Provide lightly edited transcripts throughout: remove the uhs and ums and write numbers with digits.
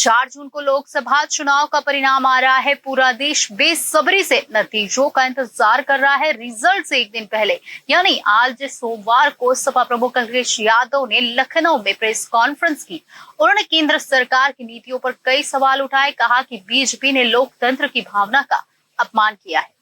4 जून को लोकसभा चुनाव का परिणाम आ रहा है। पूरा देश बेसब्री से नतीजों का इंतजार कर रहा है। रिजल्ट से एक दिन पहले यानी आज सोमवार को सपा प्रमुख अखिलेश यादव ने लखनऊ में प्रेस कॉन्फ्रेंस की। उन्होंने केंद्र सरकार की नीतियों पर कई सवाल उठाए। कहा कि बीजेपी ने लोकतंत्र की भावना का अपमान किया है।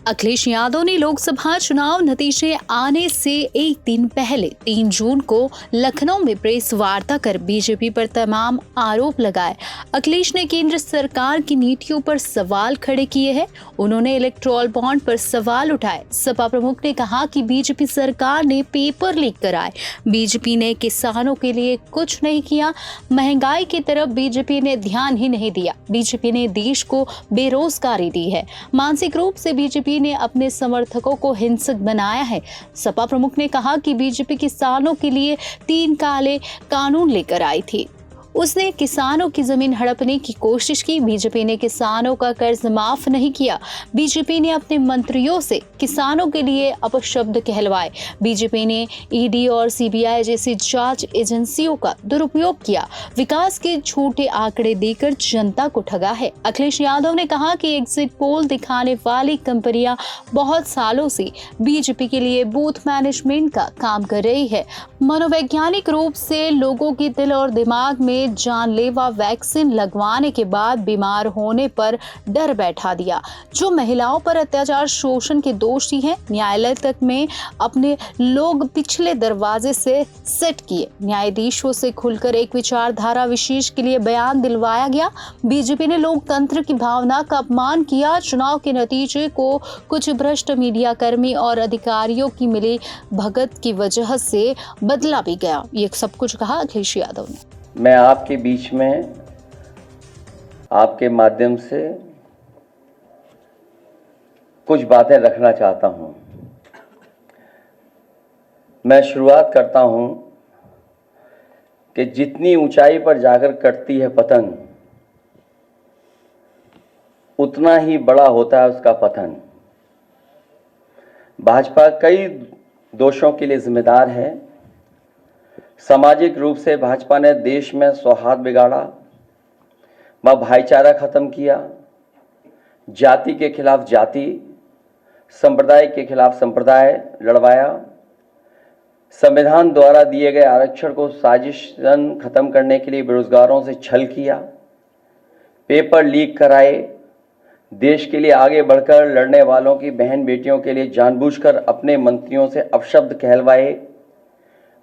अखिलेश यादव ने लोकसभा चुनाव नतीजे आने से एक दिन पहले 3 जून को लखनऊ में प्रेस वार्ता कर बीजेपी पर तमाम आरोप लगाए। अखिलेश ने केंद्र सरकार की नीतियों पर सवाल खड़े किए हैं। उन्होंने इलेक्टोरल बॉन्ड पर सवाल उठाए। सपा प्रमुख ने कहा कि बीजेपी सरकार ने पेपर लीक कराए। बीजेपी ने किसानों के लिए कुछ नहीं किया। महंगाई की तरफ बीजेपी ने ध्यान ही नहीं दिया। बीजेपी ने देश को बेरोजगारी दी है। मानसिक रूप से बीजेपी ने अपने समर्थकों को हिंसक बनाया है। सपा प्रमुख ने कहा कि बीजेपी किसानों के लिए 3 काले कानून लेकर आई थी। उसने किसानों की जमीन हड़पने की कोशिश की। बीजेपी ने किसानों का कर्ज माफ नहीं किया। बीजेपी ने अपने मंत्रियों से किसानों के लिए अपशब्द कहलवाए। बीजेपी ने ईडी और सीबीआई जैसी जांच एजेंसियों का दुरुपयोग किया। विकास के झूठे आंकड़े देकर जनता को ठगा है। अखिलेश यादव ने कहा कि एग्जिट पोल दिखाने वाली कंपनियां बहुत सालों से बीजेपी के लिए बूथ मैनेजमेंट का काम कर रही है। मनोवैज्ञानिक रूप से लोगों के दिल और दिमाग में जानलेवा वैक्सीन लगवाने के बाद बीमार होने पर डर बैठा दिया। जो महिलाओं पर अत्याचार शोषण के दोषी हैं, न्यायालय तक में अपने लोग पिछले दरवाजे से सेट किए। न्यायाधीशों से खुलकर एक विचारधारा विशेष के लिए बयान दिलवाया गया। बीजेपी ने लोकतंत्र की भावना का अपमान किया। चुनाव के नतीजे को कुछ भ्रष्ट मीडिया कर्मी और अधिकारियों की मिली भगत की वजह से बदला भी गया। ये सब कुछ कहा अखिलेश यादव ने। मैं आपके बीच में आपके माध्यम से कुछ बातें रखना चाहता हूं। मैं शुरुआत करता हूं कि जितनी ऊंचाई पर जाकर कटती है पतंग, उतना ही बड़ा होता है उसका पतन। भाजपा कई दोषों के लिए जिम्मेदार है। सामाजिक रूप से भाजपा ने देश में सौहार्द बिगाड़ा, व भाईचारा खत्म किया, जाति के खिलाफ जाति, संप्रदाय के खिलाफ संप्रदाय लड़वाया, संविधान द्वारा दिए गए आरक्षण को साजिशन खत्म करने के लिए बेरोजगारों से छल किया, पेपर लीक कराए, देश के लिए आगे बढ़कर लड़ने वालों की बहन बेटियों के लिए जानबूझकर अपने मंत्रियों से अपशब्द कहलवाए,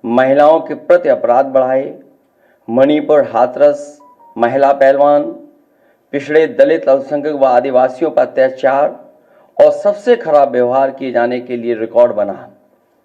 महिलाओं के प्रति अपराध बढ़ाए, मणिपुर हाथरस महिला पहलवान, पिछड़े दलित अल्पसंख्यक व आदिवासियों पर अत्याचार और सबसे खराब व्यवहार किए जाने के लिए रिकॉर्ड बना।